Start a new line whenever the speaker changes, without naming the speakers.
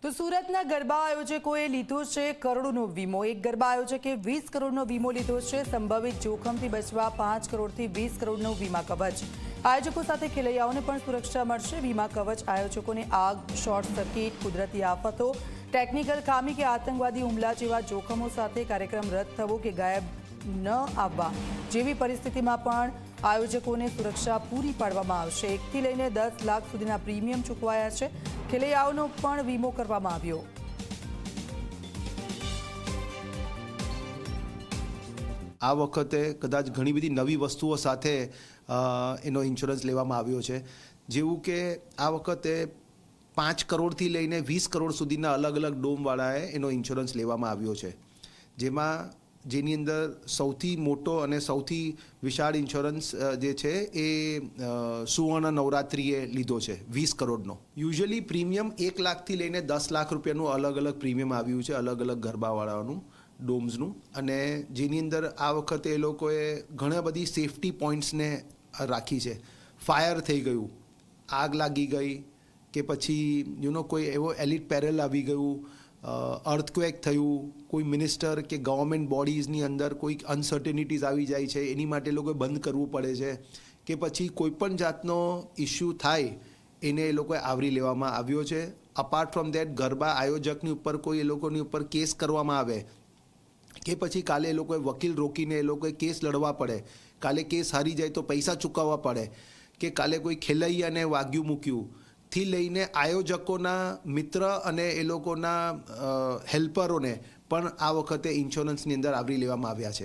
તો સુરતના ગરબા આયોજકોએ લીધો છે કરોડોનો વીમો। એક ગરબા આયોજકે 20 કરોડનો વીમો લીધો છે। સંભવિત જોખમથી બચવા 5 કરોડથી 20 કરોડનો વીમા કવચ। આયોજકો સાથે ખેલૈયાઓને પણ સુરક્ષા મળશે। વીમા કવચ આયોજકોને આગ, શોર્ટ સર્કિટ, કુદરતી આફતો, ટેકનિકલ ખામી કે આતંકવાદી હુમલા જેવા જોખમો સાથે કાર્યક્રમ રદ થવો કે ગાયબ ન આવવા જેવી પરિસ્થિતિમાં પણ આયોજકોને સુરક્ષા પૂરી પાડવામાં આવશે। 1 થી લઈને 10 લાખ સુધીના પ્રીમિયમ ચૂકવાયા છે। ખેલૈયાઓનો પણ વીમો કરવામાં આવ્યો।
આ વખતે કદાચ ઘણી બધી નવી વસ્તુઓ સાથે એનો ઇન્સ્યોરન્સ લેવામાં આવ્યો છે। જેવું કે આ વખતે 5 કરોડથી લઈને 20 કરોડ સુધીના અલગ અલગ ડોમવાળાએ એનો ઇન્સ્યોરન્સ લેવામાં આવ્યો છે। જેની અંદર સૌથી મોટો અને સૌથી વિશાળ ઇન્સ્યોરન્સ જે છે એ સુવર્ણ નવરાત્રિએ લીધો છે 20 કરોડનો। યુઝ્યુઅલી પ્રીમિયમ 1 લાખથી લઈને 10 લાખ રૂપિયાનું અલગ અલગ પ્રીમિયમ આવ્યું છે અલગ અલગ ગરબાવાળાનું ડોમ્સનું। અને જેની અંદર આ વખતે એ લોકોએ ઘણા બધી સેફટી પોઈન્ટ્સને રાખી છે। ફાયર થઈ ગયું, આગ લાગી ગઈ કે પછી કોઈ એવો એલિટ પેરલ આવી ગયું, અર્થક્વેક થયું, કોઈ મિનિસ્ટર કે ગવર્મેન્ટ બોડીઝની અંદર કોઈ અનસર્ટેનિટીઝ આવી જાય છે એની માટે લોકોએ બંધ કરવું પડે છે કે પછી કોઈ પણ જાતનો ઇસ્યુ થાય એને એ લોકોએ આવરી લેવામાં આવ્યો છે। અપાર્ટ ફ્રોમ દેટ ગરબા આયોજકની ઉપર કોઈ એ લોકોની ઉપર કેસ કરવામાં આવે કે પછી કાલે એ લોકોએ વકીલ રોકીને એ લોકોએ કેસ લડવા પડે, કાલે કેસ હારી જાય તો પૈસા ચૂકવવા પડે કે કાલે કોઈ ખેલૈયાને વાગ્યું મૂક્યું થી લઈને આયોજકોના મિત્ર અને એ લોકોના હેલ્પરોને પણ આ વખતે ઇન્સ્યોરન્સની અંદર આવરી લેવામાં આવ્યા છે।